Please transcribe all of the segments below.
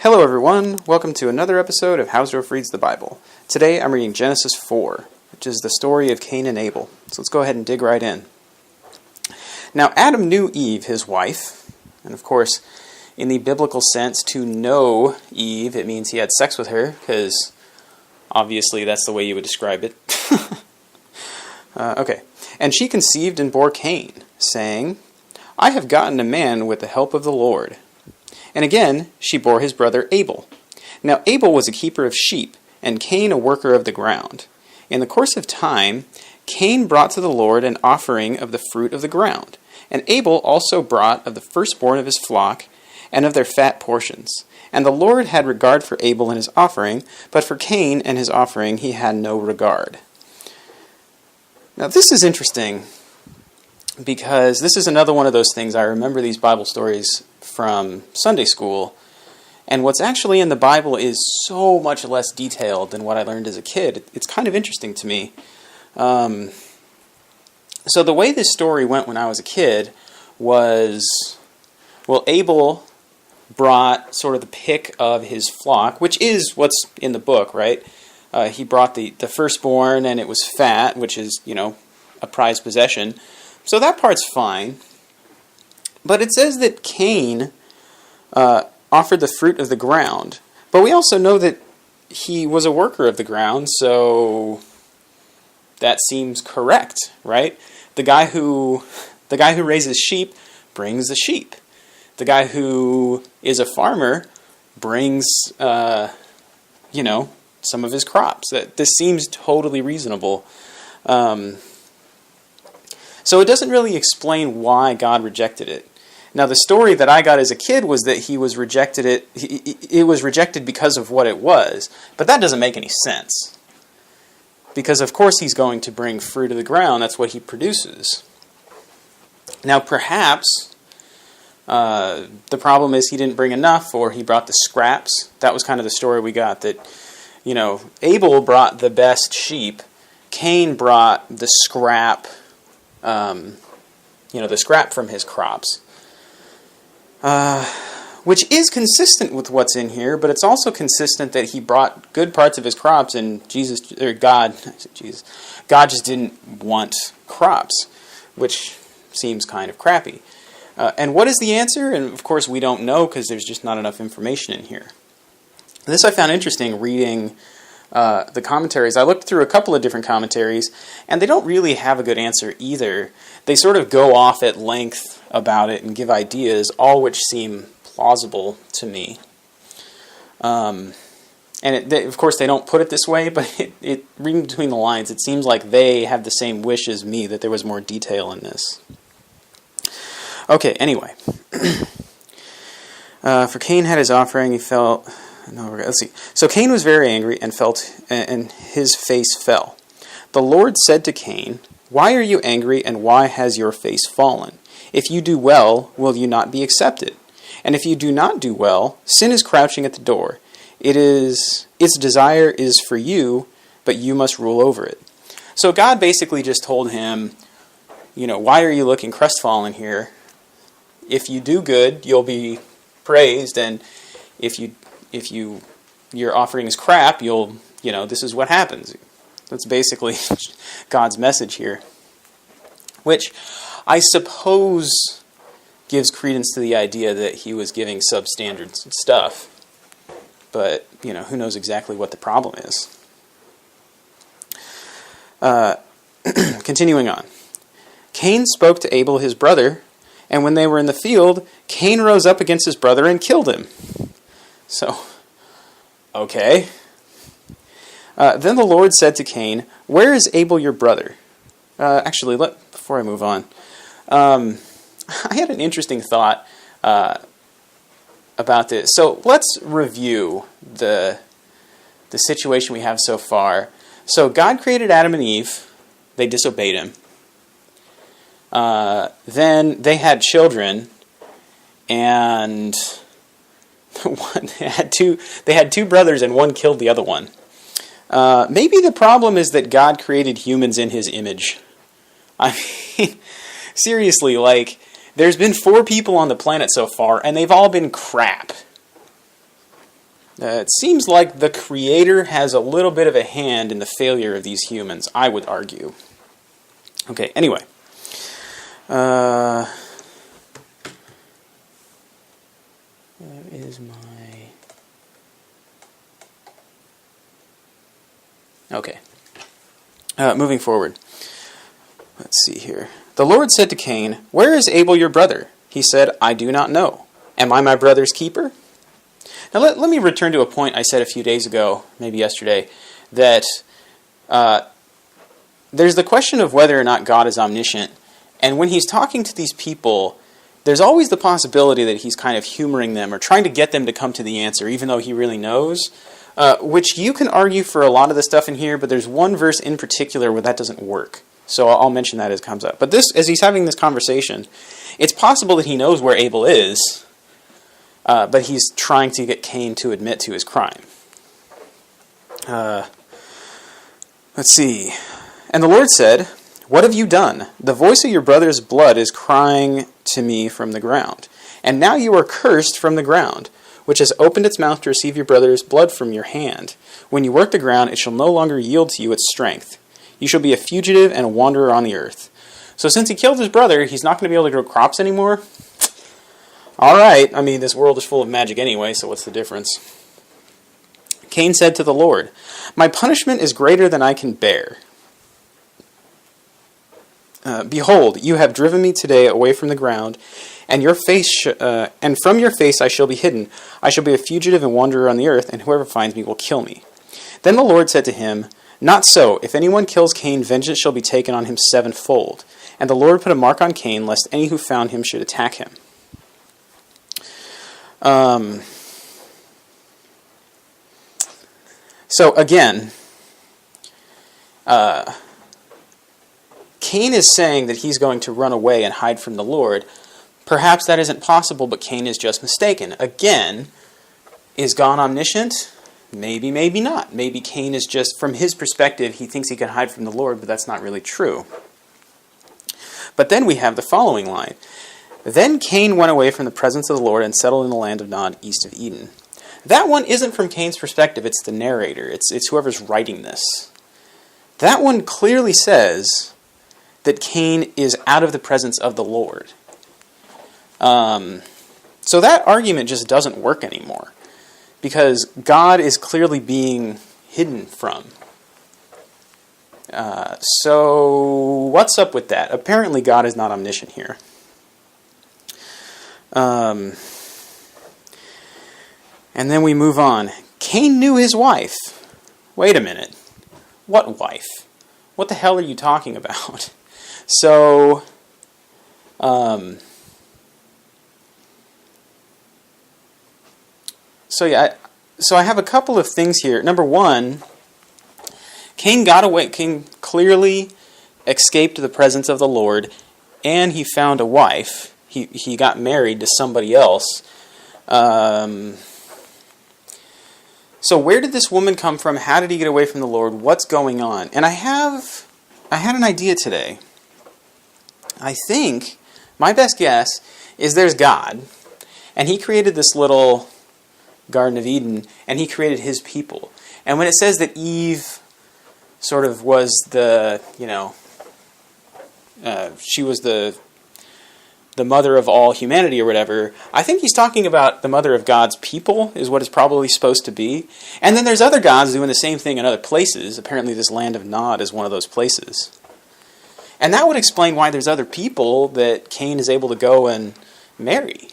Hello everyone, welcome to another episode of Hausdorff Reads the Bible. Today I'm reading Genesis 4, which is the story of Cain and Abel. So let's go ahead and dig right in. Now Adam knew Eve, his wife, and of course, in the biblical sense, to know Eve, it means he had sex with her, because obviously that's the way you would describe it. Okay. And she conceived and bore Cain, saying, I have gotten a man with the help of the Lord. And again, she bore his brother Abel. Now Abel was a keeper of sheep, and Cain a worker of the ground. In the course of time, Cain brought to the Lord an offering of the fruit of the ground, and Abel also brought of the firstborn of his flock, and of their fat portions. And the Lord had regard for Abel and his offering, but for Cain and his offering he had no regard. Now this is interesting, because this is another one of those things. I remember these Bible stories from Sunday school, and what's actually in the Bible is so much less detailed than what I learned as a kid. It's kind of interesting to me. So the way this story went when I was a kid was, well, Abel brought sort of the pick of his flock, which is what's in the book, right? He brought the firstborn, and it was fat, which is, a prized possession. So that part's fine. But it says that Cain offered the fruit of the ground. But we also know that he was a worker of the ground, so that seems correct, right? The guy who raises sheep brings the sheep. The guy who is a farmer brings, some of his crops. This seems totally reasonable. So it doesn't really explain why God rejected it. Now, the story that I got as a kid was that he was rejected. It was rejected because of what it was, but that doesn't make any sense. Because of course he's going to bring fruit of the ground. That's what he produces. Now, perhaps the problem is he didn't bring enough, or he brought the scraps. That was kind of the story we got. That Abel brought the best sheep. Cain brought the scrap. The scrap from his crops. Which is consistent with what's in here, but it's also consistent that he brought good parts of his crops, and God just didn't want crops, which seems kind of crappy. And what is the answer? And of course we don't know, because there's just not enough information in here. This I found interesting reading the commentaries. I looked through a couple of different commentaries, and they don't really have a good answer either. They sort of go off at length about it and give ideas, all which seem plausible to me. And of course they don't put it this way, but reading between the lines, it seems like they have the same wish as me, that there was more detail in this. Okay, anyway. For Cain had his offering, he felt... let's see. So Cain was very angry and his face fell. The Lord said to Cain, Why are you angry, and why has your face fallen? If you do well, will you not be accepted? And if you do not do well, sin is crouching at the door. Its desire is for you, but you must rule over it. So God basically just told him, why are you looking crestfallen here? If you do good, you'll be praised, and if your offering is crap, this is what happens. That's basically God's message here, which I suppose gives credence to the idea that he was giving substandard stuff, but who knows exactly what the problem is. Continuing on. Cain spoke to Abel his brother, and when they were in the field, Cain rose up against his brother and killed him. So, okay. Then the Lord said to Cain, Where is Abel your brother? Before I move on, I had an interesting thought about this. So let's review the situation we have so far. So God created Adam and Eve. They disobeyed him. Then they had children, and they had two brothers, and one killed the other one. Maybe the problem is that God created humans in his image. I mean, seriously, there's been 4 people on the planet so far, and they've all been crap. It seems like the Creator has a little bit of a hand in the failure of these humans, I would argue. Okay, anyway. Where is my... Okay. Moving forward. Let's see here. The Lord said to Cain, "Where is Abel your brother?" He said, "I do not know. Am I my brother's keeper?" Now let me return to a point I said a few days ago, maybe yesterday, that there's the question of whether or not God is omniscient. And when he's talking to these people, there's always the possibility that he's kind of humoring them or trying to get them to come to the answer, even though he really knows. Which you can argue for a lot of the stuff in here, but there's one verse in particular where that doesn't work. So I'll mention that as it comes up. But this, as he's having this conversation, it's possible that he knows where Abel is, but he's trying to get Cain to admit to his crime. Let's see. And the Lord said, "What have you done? The voice of your brother's blood is crying to me from the ground. And now you are cursed from the ground, which has opened its mouth to receive your brother's blood from your hand. When you work the ground, it shall no longer yield to you its strength. You shall be a fugitive and a wanderer on the earth." So since he killed his brother, he's not going to be able to grow crops anymore? All right, I mean, this world is full of magic anyway, so what's the difference? Cain said to the Lord, "My punishment is greater than I can bear. Behold, you have driven me today away from the ground, and and from your face I shall be hidden. I shall be a fugitive and wanderer on the earth, and whoever finds me will kill me." Then the Lord said to him, "Not so. If anyone kills Cain, vengeance shall be taken on him sevenfold." And the Lord put a mark on Cain, lest any who found him should attack him. So again, Cain is saying that he's going to run away and hide from the Lord. Perhaps that isn't possible, but Cain is just mistaken. Again, is God omniscient? Maybe, maybe not. Maybe Cain is just, from his perspective, he thinks he can hide from the Lord, but that's not really true. But then we have the following line. Then Cain went away from the presence of the Lord and settled in the land of Nod, east of Eden. That one isn't from Cain's perspective, it's the narrator. It's whoever's writing this. That one clearly says that Cain is out of the presence of the Lord. So that argument just doesn't work anymore, because God is clearly being hidden from. So what's up with that? Apparently God is not omniscient here. And then we move on. Cain knew his wife. Wait a minute. What wife? What the hell are you talking about? So, I have a couple of things here. Number one, Cain got away. Cain clearly escaped the presence of the Lord, and he found a wife. He got married to somebody else. So where did this woman come from? How did he get away from the Lord? What's going on? And I had an idea today. I think my best guess is there's God, and he created this little Garden of Eden, and he created his people. And when it says that Eve sort of was the, she was the mother of all humanity or whatever, I think he's talking about the mother of God's people is what it's probably supposed to be. And then there's other gods doing the same thing in other places. Apparently this land of Nod is one of those places. And that would explain why there's other people that Cain is able to go and marry.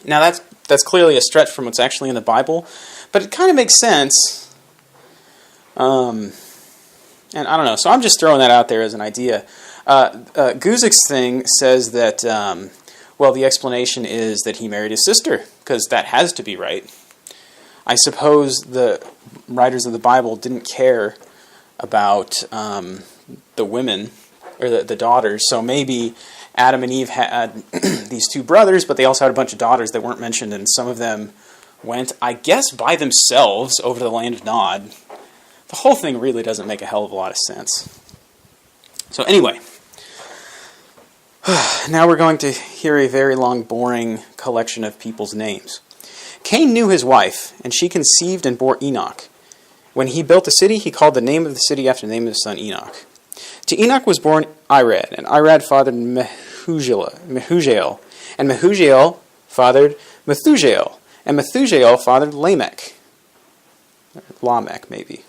Now that's clearly a stretch from what's actually in the Bible, but it kind of makes sense. And I don't know, so I'm just throwing that out there as an idea. Guzik's thing says that, the explanation is that he married his sister, because that has to be right. I suppose the writers of the Bible didn't care about the women, or the daughters, so maybe Adam and Eve had these two brothers, but they also had a bunch of daughters that weren't mentioned, and some of them went, I guess, by themselves over to the land of Nod. The whole thing really doesn't make a hell of a lot of sense. So anyway, now we're going to hear a very long, boring collection of people's names. Cain knew his wife, and she conceived and bore Enoch. When he built a city, he called the name of the city after the name of his son Enoch. To Enoch was born Irad, and Irad fathered Mehujael, and Mehujael fathered Methujael, and Methujael fathered Lamech. Lamech, maybe.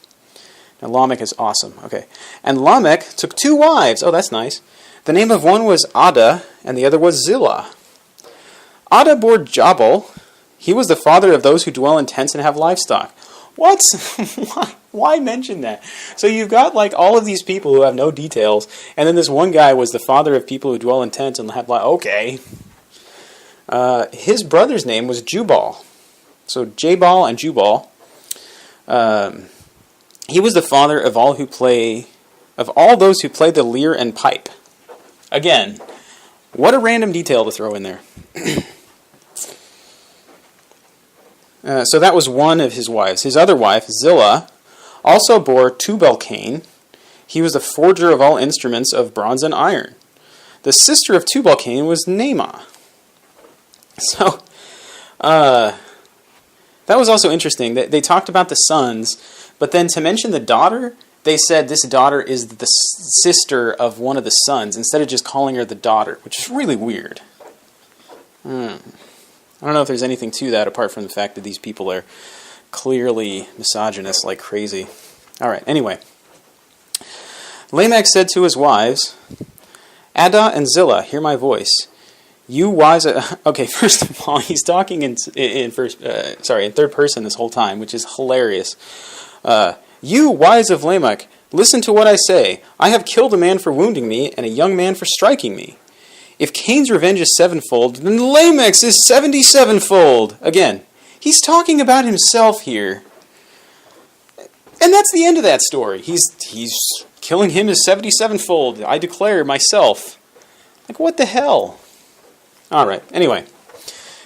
Now, Lamech is awesome. Okay. And Lamech took 2 wives. Oh, that's nice. The name of one was Ada, and the other was Zillah. Ada bore Jabal. He was the father of those who dwell in tents and have livestock. What? Why mention that? So you've got like all of these people who have no details, and then this one guy was the father of people who dwell in tents and have okay. His brother's name was Jubal. So Jabal and Jubal. He was the father of all those who play the lyre and pipe. Again, what a random detail to throw in there. So that was one of his wives. His other wife, Zillah, also bore Tubal-Cain. He was the forger of all instruments of bronze and iron. The sister of Tubal-Cain was Naamah. So, that was also interesting. They talked about the sons, but then to mention the daughter, they said this daughter is the sister of one of the sons, instead of just calling her the daughter, which is really weird. I don't know if there's anything to that apart from the fact that these people are clearly misogynist like crazy. Alright, anyway. Lamech said to his wives, Ada and Zillah, hear my voice. You wise... Okay, first of all, he's talking in third person this whole time, which is hilarious. You wise of Lamech, listen to what I say. I have killed a man for wounding me, and a young man for striking me. If Cain's revenge is 7-fold, then Lamech's is 77-fold. Again, he's talking about himself here. And that's the end of that story. He's killing him is 77-fold. I declare myself. Like, what the hell? Alright, anyway.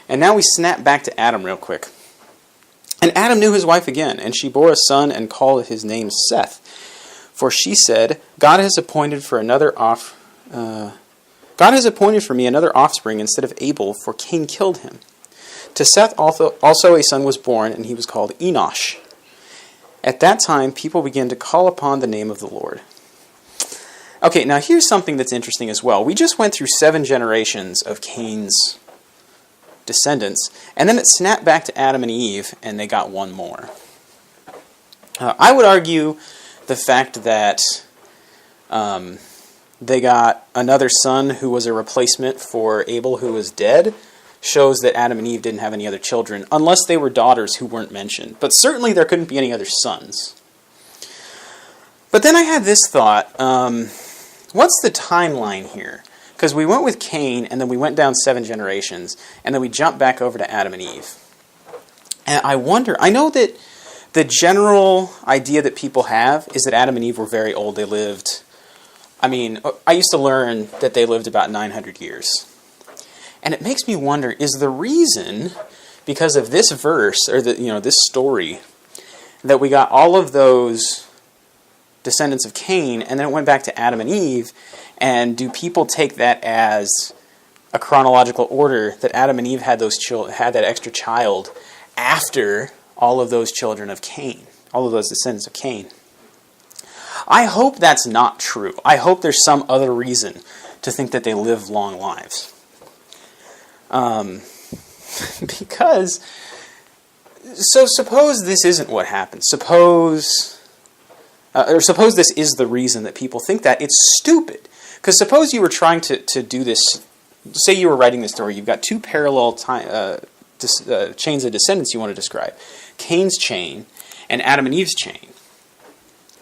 And now we snap back to Adam real quick. And Adam knew his wife again, and she bore a son and called his name Seth. For she said, God has appointed for me another offspring instead of Abel, for Cain killed him. To Seth also a son was born, and he was called Enosh. At that time, people began to call upon the name of the Lord. Okay, now here's something that's interesting as well. We just went through 7 generations of Cain's descendants, and then it snapped back to Adam and Eve, and they got one more. I would argue the fact that they got another son who was a replacement for Abel who was dead shows that Adam and Eve didn't have any other children, unless they were daughters who weren't mentioned. But certainly there couldn't be any other sons. But then I had this thought, what's the timeline here? Because we went with Cain, and then we went down 7 generations, and then we jumped back over to Adam and Eve. And I wonder, I know that the general idea that people have is that Adam and Eve were very old. They lived... I used to learn that they lived about 900 years. And it makes me wonder, is the reason, because of this verse, or this story, that we got all of those descendants of Cain, and then it went back to Adam and Eve, and do people take that as a chronological order, that Adam and Eve had that extra child after all of those children of Cain, all of those descendants of Cain? I hope that's not true. I hope there's some other reason to think that they live long lives. Because, so suppose this isn't what happened. Suppose this is the reason that people think that. It's stupid. Because suppose you were trying to do this, say you were writing this story, you've got 2 parallel chains of descendants you want to describe. Cain's chain and Adam and Eve's chain.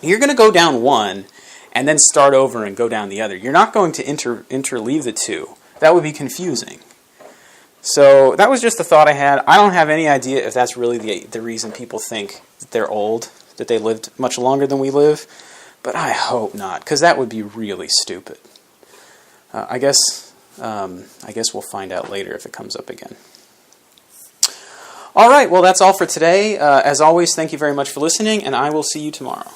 You're going to go down one and then start over and go down the other. You're not going to interleave the 2. That would be confusing. So that was just the thought I had. I don't have any idea if that's really the reason people think that they're old, that they lived much longer than we live. But I hope not, because that would be really stupid. I guess we'll find out later if it comes up again. All right, well, that's all for today. As always, thank you very much for listening, and I will see you tomorrow.